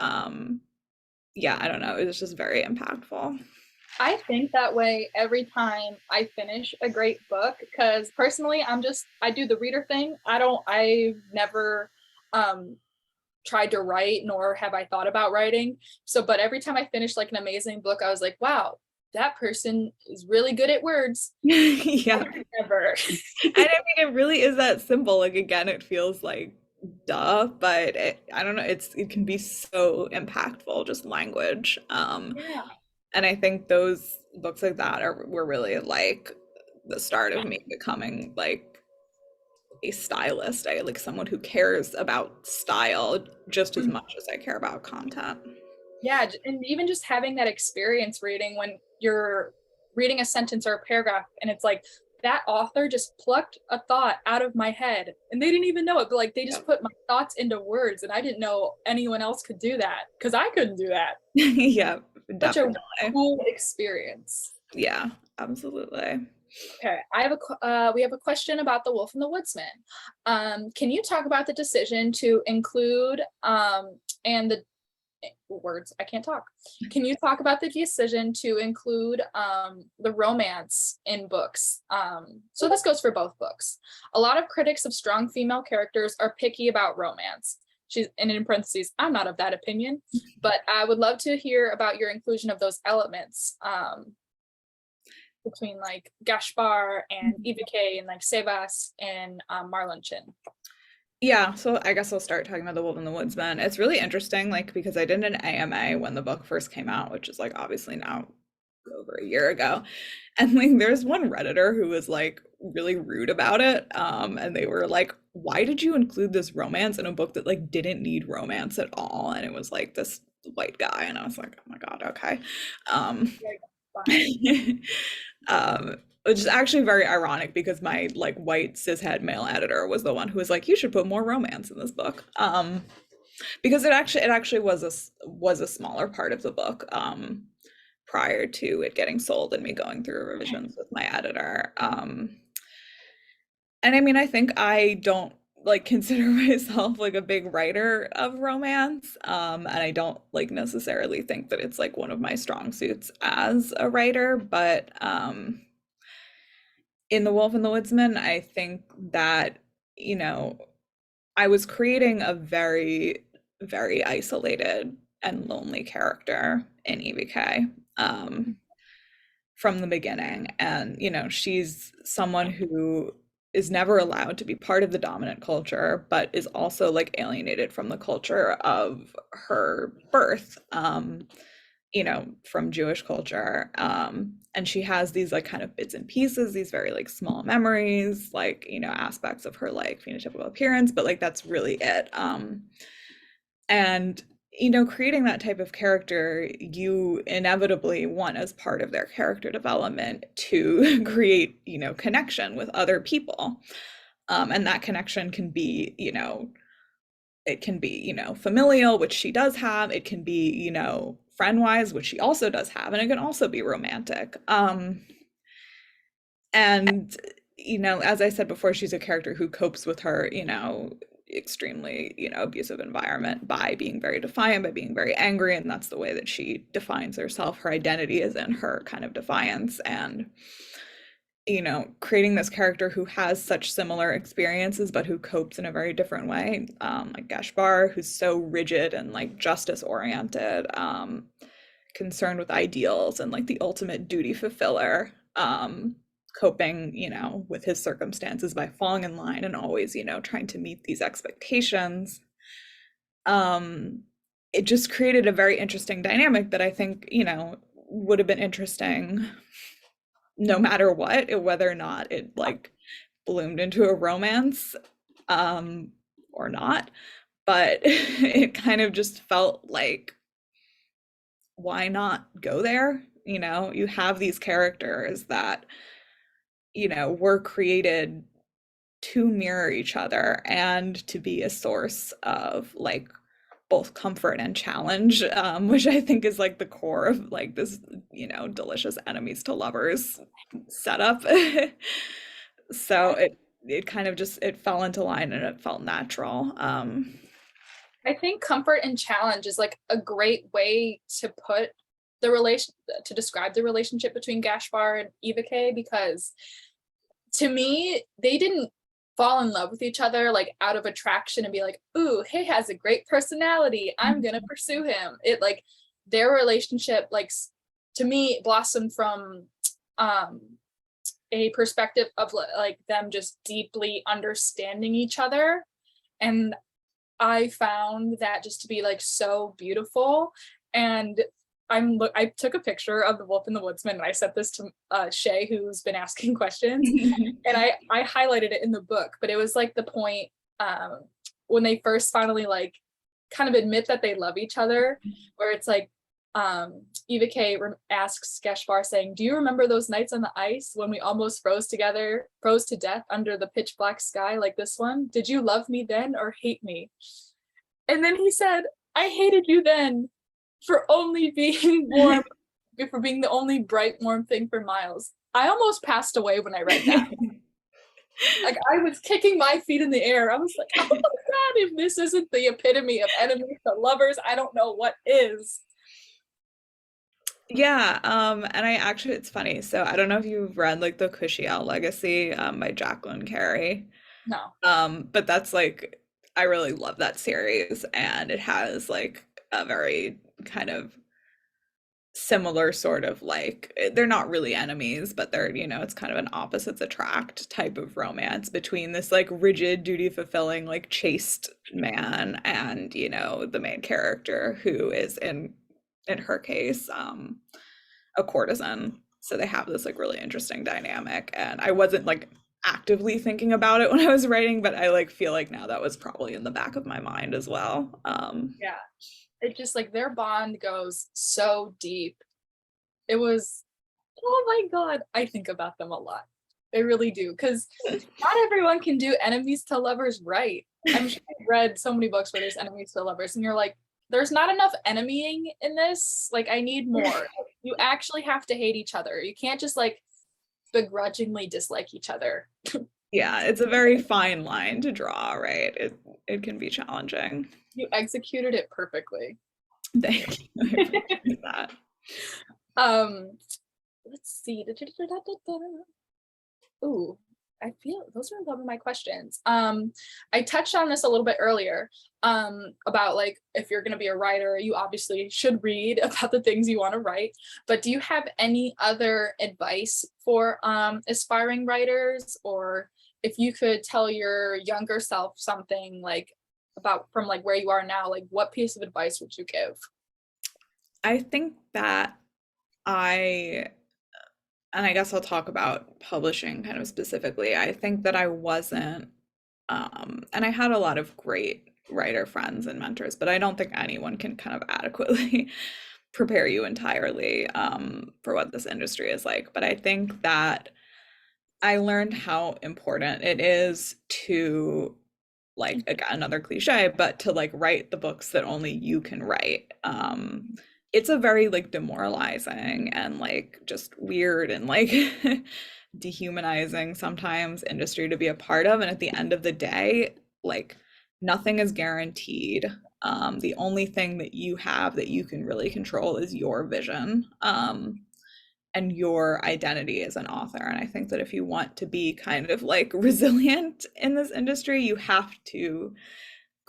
yeah, I don't know. It was just very impactful. I think that way every time I finish a great book, because personally, I do the reader thing. I've never tried to write, nor have I thought about writing. So, but every time I finish like an amazing book, I was like, wow, that person is really good at words. Yeah. Never. And I mean, it really is that simple. Like again, it feels like duh, but I don't know, it can be so impactful, just language. Yeah. And I think those books like that were really like the start of me becoming like a stylist. I like someone who cares about style just as much as I care about content. Yeah, and even just having that experience reading when you're reading a sentence or a paragraph and it's like that author just plucked a thought out of my head and they didn't even know it, but like they just put my thoughts into words and I didn't know anyone else could do that because I couldn't do that. Yeah, Such a definitely. cool experience. Yeah, absolutely. Okay, we have a question about The Wolf and the Woodsman. Can you talk about the decision to include and the words I can't talk. Can you talk about the decision to include the romance in books? So this goes for both books. A lot of critics of strong female characters are picky about romance. She's, and in parentheses, I'm not of that opinion, but I would love to hear about your inclusion of those elements between like Gaspar and Eva K and like Sebas and Marlon Chin. Yeah, so I guess I'll start talking about The Wolf and the Woodsman. It's really interesting, like, because I did an AMA when the book first came out, which is like obviously now over a year ago. And like there's one Redditor who was like really rude about it. And they were like, why did you include this romance in a book that like didn't need romance at all? And it was like this white guy, and I was like, oh my God, okay. Um, which is actually very ironic because my like white cishet male editor was the one who was like, you should put more romance in this book. Because it actually was a smaller part of the book prior to it getting sold and me going through revisions with my editor. And I mean, I think I don't like consider myself like a big writer of romance. And I don't like necessarily think that it's like one of my strong suits as a writer, but in The Wolf and the Woodsman, I think that, you know, I was creating a very, very isolated and lonely character in EVK from the beginning. And, you know, she's someone who is never allowed to be part of the dominant culture, but is also like alienated from the culture of her birth. You know, from Jewish culture. And she has these like kind of bits and pieces, these very like small memories, like, you know, aspects of her like phenotypical appearance, but like that's really it. And, you know, creating that type of character, you inevitably want as part of their character development to create, you know, connection with other people. And that connection can be, you know, it can be, you know, familial, which she does have. It can be, you know, friend-wise, which she also does have, and it can also be romantic. And, you know, as I said before, she's a character who copes with her, you know, extremely, you know, abusive environment by being very defiant, by being very angry, and that's the way that she defines herself. Her identity is in her kind of defiance, and you know, creating this character who has such similar experiences, but who copes in a very different way. Like Gaspar, who's so rigid and like justice oriented, concerned with ideals and like the ultimate duty fulfiller, coping, you know, with his circumstances by falling in line and always, you know, trying to meet these expectations. It just created a very interesting dynamic that I think, you know, would have been interesting no matter what, whether or not it like bloomed into a romance or not. But it kind of just felt like, why not go there? You know, you have these characters that, you know, were created to mirror each other and to be a source of like both comfort and challenge, which I think is like the core of like this, you know, delicious enemies to lovers setup. So it kind of just it fell into line and it felt natural. I think comfort and challenge is like a great way to put the relation to describe the relationship between Gaspar and Eva K, because to me they didn't fall in love with each other like out of attraction and be like, ooh, he has a great personality, I'm gonna pursue him. It like their relationship like to me blossomed from a perspective of like them just deeply understanding each other, and I found that just to be like so beautiful. And I took a picture of the Wolf and the Woodsman and I sent this to Shay, who's been asking questions, and I highlighted it in the book. But it was like the point when they first finally like kind of admit that they love each other, where it's like Eva K asks Geshvar saying, "Do you remember those nights on the ice when we almost froze to death under the pitch black sky like this one? Did you love me then or hate me?" And then he said, "I hated you then for only being warm, for being the only bright, warm thing for miles." I almost passed away when I read that. Like, I was kicking my feet in the air. I was like, oh my God, if this isn't the epitome of enemies to lovers, I don't know what is. Yeah, and I actually, it's funny. So I don't know if you've read like the Cushiel Legacy by Jacqueline Carey. No. But that's like, I really love that series, and it has like a very kind of similar sort of like, they're not really enemies, but they're, it's kind of an opposites attract type of romance between this like rigid, duty fulfilling, like chaste man and, the main character who is in her case, a courtesan. So they have this like really interesting dynamic. And I wasn't like actively thinking about it when I was writing, but I like feel like now that was probably in the back of my mind as well. Yeah. It just like their bond goes so deep. It was, oh my God, I think about them a lot. I really do, because not everyone can do enemies to lovers right. I'm sure you've read so many books where there's enemies to lovers, and you're like, there's not enough enemying in this. Like, I need more. You actually have to hate each other. You can't just like begrudgingly dislike each other. Yeah, it's a very fine line to draw, right? It can be challenging. You executed it perfectly. Thank you. I appreciate that. Let's see. Ooh, I feel those are some of my questions. I touched on this a little bit earlier, about like, if you're gonna be a writer, you obviously should read about the things you want to write. But do you have any other advice for aspiring writers, or if you could tell your younger self something like about from like where you are now, like what piece of advice would you give? I think that I, and I guess I'll talk about publishing kind of specifically. I think that I wasn't, and I had a lot of great writer friends and mentors, but I don't think anyone can kind of adequately prepare you entirely for what this industry is like. But I think that I learned how important it is to, like, again, another cliche, but to like write the books that only you can write. It's a very like demoralizing and like just weird and like dehumanizing sometimes industry to be a part of. And at the end of the day, like nothing is guaranteed. The only thing that you have that you can really control is your vision. And your identity as an author. And I think that if you want to be kind of like resilient in this industry, you have to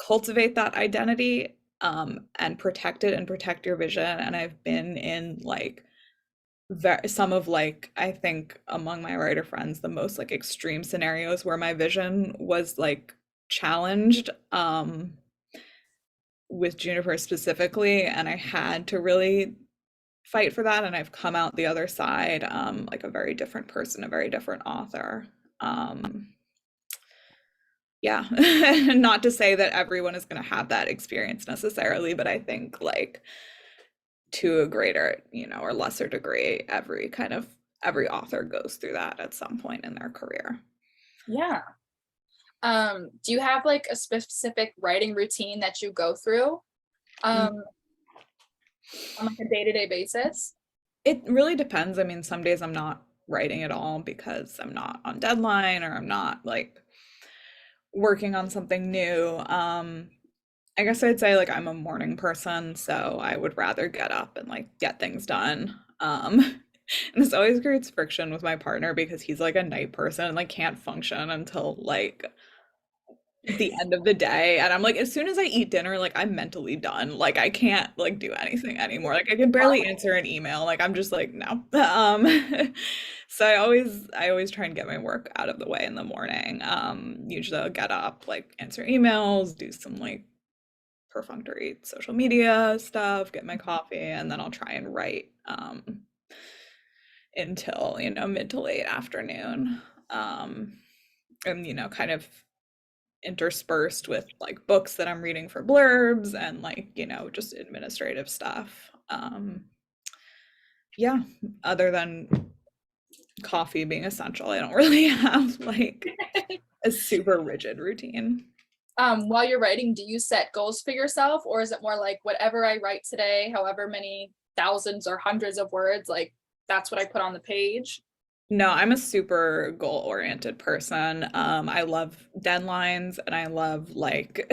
cultivate that identity, and protect it and protect your vision. And I've been in like some of like, I think among my writer friends, the most like extreme scenarios where my vision was like challenged, with Juniper specifically, and I had to really fight for that, and I've come out the other side, like a very different person, a very different author. Yeah, not to say that everyone is going to have that experience necessarily, but I think like to a greater, or lesser degree, every author goes through that at some point in their career. Yeah. Do you have like a specific writing routine that you go through on like a day-to-day basis? It really depends. I mean, some days I'm not writing at all because I'm not on deadline or I'm not like working on something new. I guess I'd say like I'm a morning person, so I would rather get up and like get things done. And this always creates friction with my partner because he's like a night person and like can't function until like the end of the day. And I'm like, as soon as I eat dinner, like I'm mentally done. Like I can't like do anything anymore. Like I can barely answer an email. Like I'm just like, no. So I always try and get my work out of the way in the morning. Usually I'll get up, like answer emails, do some like perfunctory social media stuff, get my coffee, and then I'll try and write until, mid to late afternoon. And, kind of interspersed with like books that I'm reading for blurbs and like, just administrative stuff. Yeah, other than coffee being essential, I don't really have like a super rigid routine. While you're writing, do you set goals for yourself, or is it more like whatever I write today, however many thousands or hundreds of words, like that's what I put on the page? No, I'm a super goal-oriented person. I love deadlines and I love like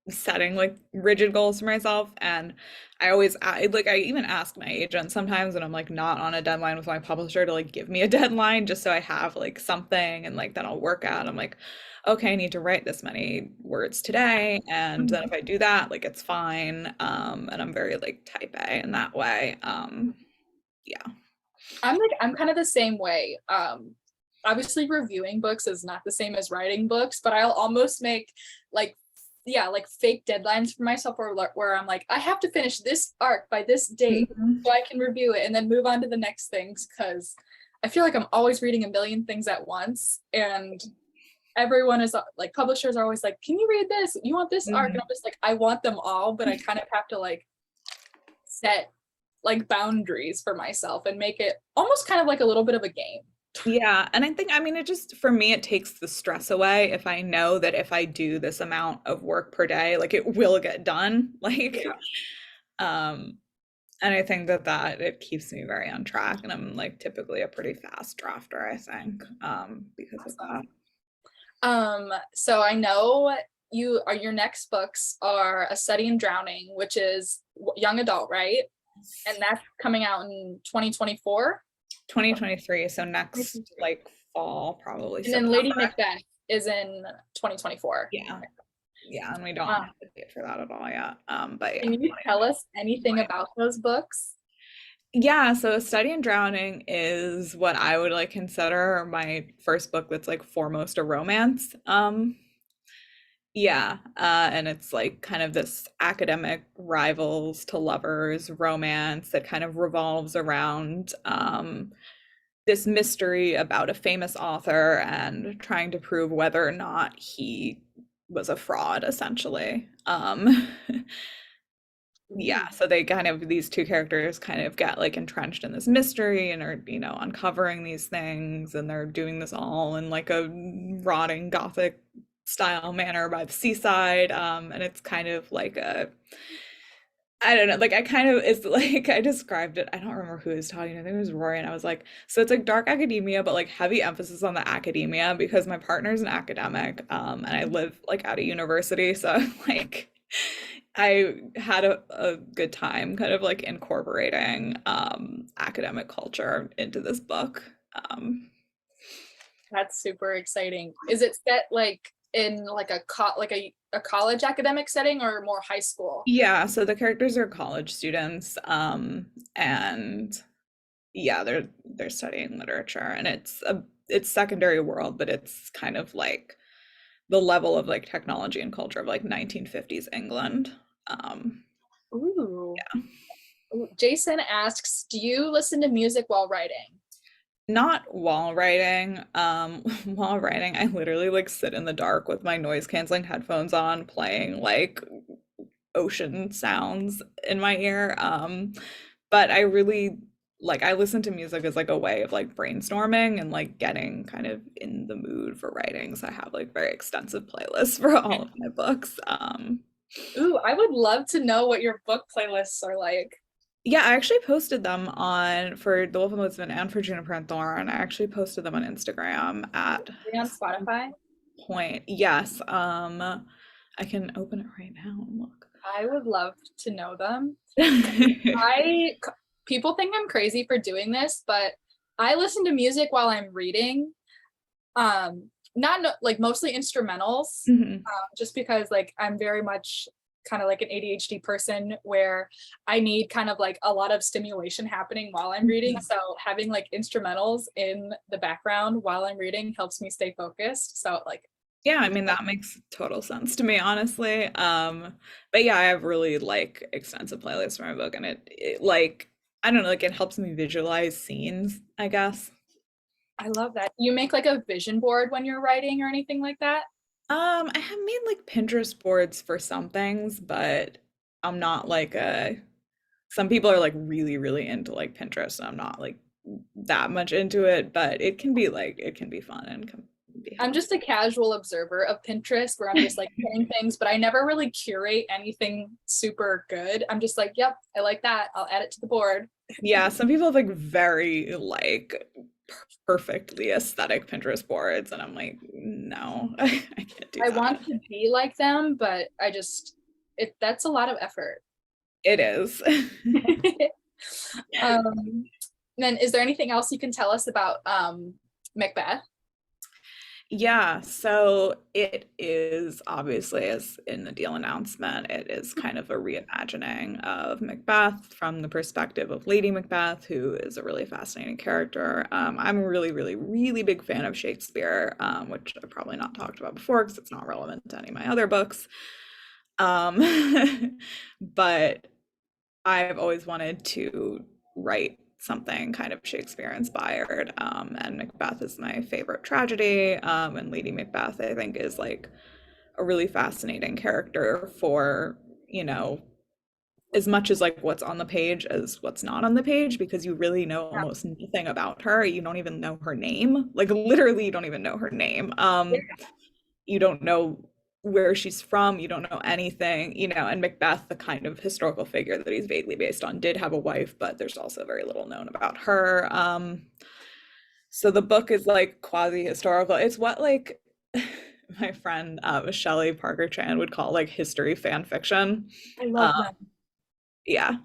setting like rigid goals for myself. And I even ask my agent sometimes when I'm like not on a deadline with my publisher to like give me a deadline just so I have like something and like then I'll work out. I'm like, okay, I need to write this many words today. And then if I do that, like it's fine. And I'm very like type A in that way. Yeah. I'm kind of the same way. Obviously reviewing books is not the same as writing books, but I'll almost make like, yeah, like fake deadlines for myself where I'm like, I have to finish this arc by this date Mhm. so I can review it and then move on to the next things, because I feel like I'm always reading a million things at once, and everyone is like, publishers are always like, can you read this? You want this arc? And I'm just like, I want them all, but I kind of have to like set like boundaries for myself and make it almost kind of like a little bit of a game. Yeah, and I mean, it just for me, it takes the stress away if I know that if I do this amount of work per day, like it will get done. Like, Yeah. um, and I think that it keeps me very on track, and I'm like typically a pretty fast drafter, I think, because of that. Awesome. So I know your next books are A Study in Drowning, which is young adult, right? And that's coming out in 2024. 2023, so next like fall, probably And then Lady September. Macbeth is in 2024. Yeah, yeah, and we don't Um, have a date for that at all yet. But yeah, can you tell us anything about those books? yeah, so Study in Drowning is what I would like consider my first book that's like foremost a romance. Yeah, and it's like kind of this academic rivals to lovers romance that kind of revolves around this mystery about a famous author and trying to prove whether or not he was a fraud, essentially. Yeah, Ooh, so they kind of these two characters kind of get like entrenched in this mystery and are, uncovering these things, and they're doing this all in like a rotting gothic style manner by the seaside. And it's kind of like a I don't know, like I kind of it's like I described it. I don't remember who was talking. I think it was Rory, and I was like, so it's like dark academia, but like heavy emphasis on the academia because my partner's an academic, and I live like at a university, so like I had a good time kind of like incorporating academic culture into this book. that's super exciting. Is it set like in like a college academic setting or more high school? Yeah, so the characters are college students, and yeah, they're studying literature, and it's secondary world, but it's kind of like the level of like technology and culture of like 1950s England. Um, Ooh. Ooh. Jason asks, do you listen to music while writing? Not while writing. While writing, I literally like sit in the dark with my noise canceling headphones on, playing like ocean sounds in my ear. But I really like I listen to music as like a way of like brainstorming and like getting kind of in the mood for writing. So I have like very extensive playlists for all of my books. Ooh, I would love to know what your book playlists are like. Yeah, I actually posted them on for The Wolf and Woodsman and for Juniper and Thorn. I actually posted them on Instagram at Are they on some Spotify? point. Yes, I can open it right now and look. I would love to know them. I People think I'm crazy for doing this, but I listen to music while I'm reading. Not no, like mostly instrumentals, Mhm. just because like I'm very much kind of like an ADHD person where I need kind of like a lot of stimulation happening while I'm reading. So having like instrumentals in the background while I'm reading helps me stay focused. So like Yeah, I mean that makes total sense to me, honestly. But yeah, I have really like extensive playlists for my book, and it like I don't know, like it helps me visualize scenes, I guess. I love that. You make like a vision board when you're writing or anything like that? I have made like Pinterest boards for some things, but I'm not like a some people are like really, really into like Pinterest, and I'm not like that much into it, but it can be like it can be fun and can be I'm helpful. just a casual observer of Pinterest where I'm just like putting things, but I never really curate anything super good. I'm just like, yep, I like that. I'll add it to the board. Yeah, some people have like very like perfectly aesthetic Pinterest boards, and I'm like, no, I can't do I that. want to be like them, but I just that's a lot of effort. It is. um, then is there anything else you can tell us about Macbeth? Yeah, so it is obviously, as in the deal announcement, it is kind of a reimagining of Macbeth from the perspective of Lady Macbeth, who is a really fascinating character. I'm a really, really, really big fan of Shakespeare, which I've probably not talked about before because it's not relevant to any of my other books. But I've always wanted to write something kind of Shakespeare inspired. And Macbeth is my favorite tragedy. And Lady Macbeth, I think, is like a really fascinating character for, you know, as much as like what's on the page as what's not on the page, because you really know Yeah. almost nothing about her. You don't even know her name. Like literally you don't even know her name. You don't know where she's from, you don't know anything, you know, and Macbeth, the kind of historical figure that he's vaguely based on, did have a wife, but there's also very little known about her. So the book is like quasi-historical. It's what like my friend Shelley Parker Chan would call like history fan fiction. I love Um, them. yeah.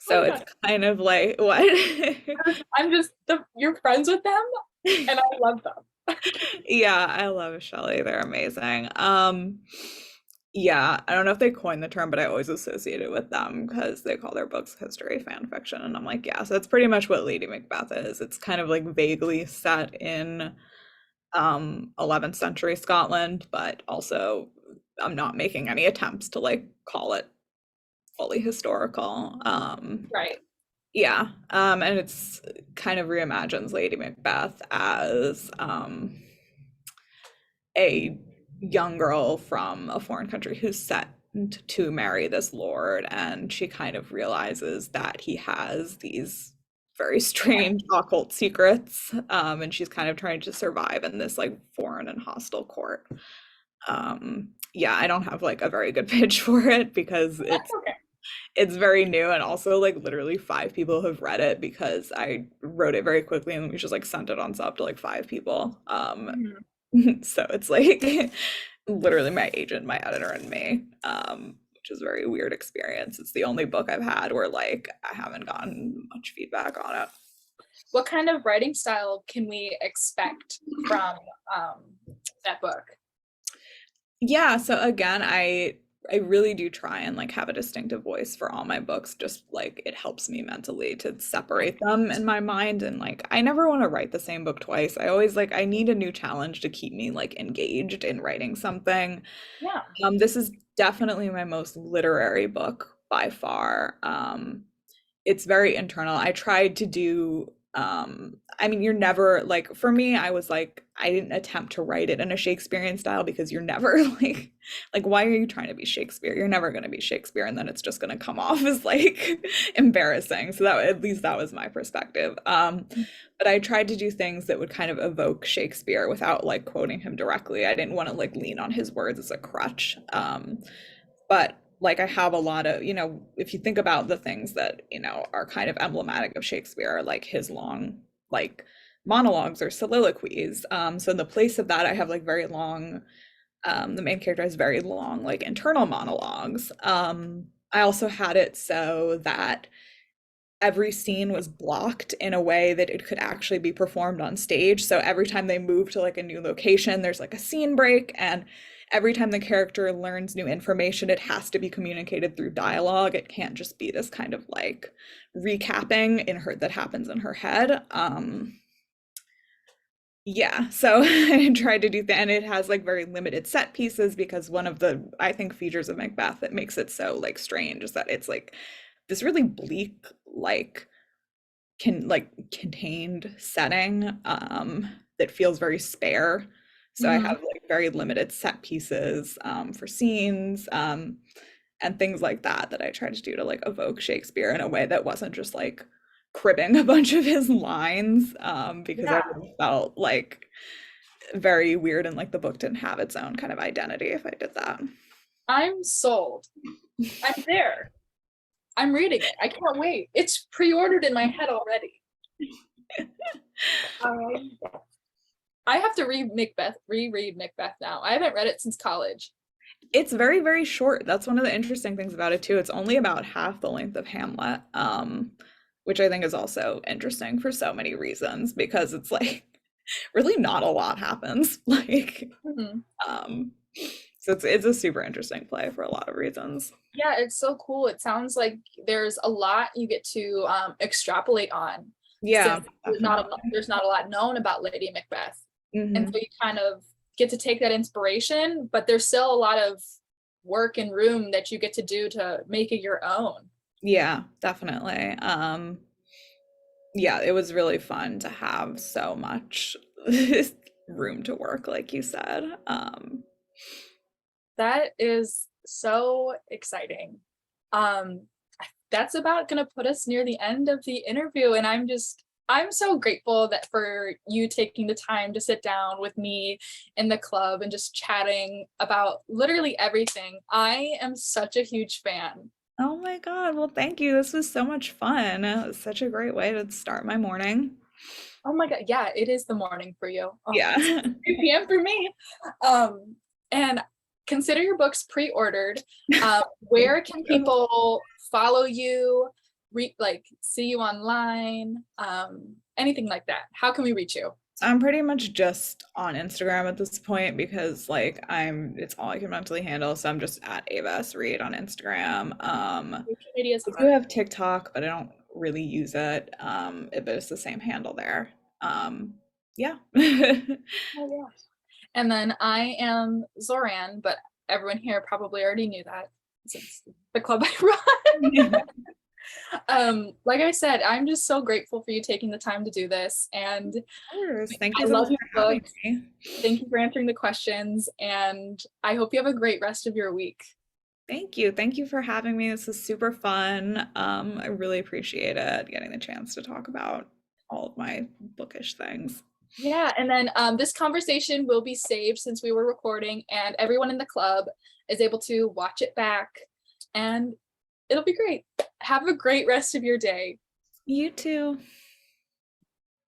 Oh So my it's God. kind of like what? I'm just you're friends with them and I love them. Yeah, I love Shelley. They're amazing. Yeah, I don't know if they coined the term, but I always associate it with them because they call their books history fan fiction. And I'm like, yeah, so that's pretty much what Lady Macbeth is. It's kind of like vaguely set in 11th century Scotland, but also I'm not making any attempts to like call it fully historical. Right. Yeah, and it's kind of reimagines Lady Macbeth as a young girl from a foreign country who's set to marry this lord, and she kind of realizes that he has these very strange occult secrets, and she's kind of trying to survive in this like foreign and hostile court. Yeah, I don't have like a very good pitch for it because That's okay. it's very new, and also like literally five people have read it because I wrote it very quickly and we just like sent it on sub to like five people. Mhm. So it's like literally my agent, my editor, and me, which is a very weird experience. It's the only book I've had where like I haven't gotten much feedback on it. What kind of writing style can we expect from um, that book? Yeah, so again, I really do try and like have a distinctive voice for all my books, just like it helps me mentally to separate them in my mind, and like I never want to write the same book twice. I always like I need a new challenge to keep me like engaged in writing something. Yeah. This is definitely my most literary book by far. It's very internal. I tried to do I mean you're never like for me I was like I didn't attempt to write it in a Shakespearean style because you're never like why are you trying to be Shakespeare? You're never going to be Shakespeare, and then it's just going to come off as like embarrassing. So that at least that was my perspective. But I tried to do things that would kind of evoke Shakespeare without like quoting him directly. I didn't want to like lean on his words as a crutch. But like I have a lot of, you know, if you think about the things that, you know, are kind of emblematic of Shakespeare, like his long, like monologues or soliloquies. So in the place of that, I have like very long, the main character has very long, like internal monologues. I also had it so that every scene was blocked in a way that it could actually be performed on stage. So every time they move to like a new location, there's like a scene break, and every time the character learns new information, it has to be communicated through dialogue. It can't just be this kind of like recapping in her that happens in her head. Yeah, so I tried to do that, and it has like very limited set pieces because one of the, I think, features of Macbeth that makes it so like strange is that it's like this really bleak, like contained setting that feels very spare. So I Hmm. have like very limited set pieces for scenes and things like that that I tried to do to like evoke Shakespeare in a way that wasn't just like cribbing a bunch of his lines because I Yeah, really felt like very weird and like the book didn't have its own kind of identity if I did that. I'm sold. I'm there. I'm reading it. I can't wait. It's pre-ordered in my head already. Um, I have to reread Macbeth now. I haven't read it since college. It's very, very short. That's one of the interesting things about it too. It's only about half the length of Hamlet, which I think is also interesting for so many reasons because it's like really not a lot happens. Like, Mhm. um, so it's a super interesting play for a lot of reasons. Yeah, it's so cool. It sounds like there's a lot you get to extrapolate on Yeah, since definitely. there's not a lot known about Lady Macbeth. And Hmm. so you kind of get to take that inspiration, but there's still a lot of work and room that you get to do to make it your own. Yeah, definitely. Yeah, it was really fun to have so much room to work, like you said. That is so exciting. Um, that's about gonna put us near the end of the interview, and I'm so grateful that for you taking the time to sit down with me in the club and just chatting about literally everything. I am such a huge fan. Oh my God. Well, thank you. This was so much fun. It was such a great way to start my morning. Oh my God, yeah, it is the morning for you. Oh, it's Yeah. 3 p.m. for me. And consider your books pre-ordered. Thank Where can you. people follow you, like see you online, anything like that? How can we reach you? I'm pretty much just on Instagram at this point because like it's all I can mentally handle. So I'm just at Ava Reid on Instagram. Social media is I do hard. have TikTok, but I don't really use it. But it's the same handle there. Yeah. Oh yeah. And then I am Zoranne, but everyone here probably already knew that since the club I run. Like I said, I'm just so grateful for you taking the time to do this. And Of course. Thank I you so much love your for having books. me. Thank you for answering the questions. And I hope you have a great rest of your week. Thank you. Thank you for having me. This is super fun. I really appreciate it, getting the chance to talk about all of my bookish things. Yeah. And then this conversation will be saved since we were recording, and everyone in the club is able to watch it back. And it'll be great. Have a great rest of your day. You too.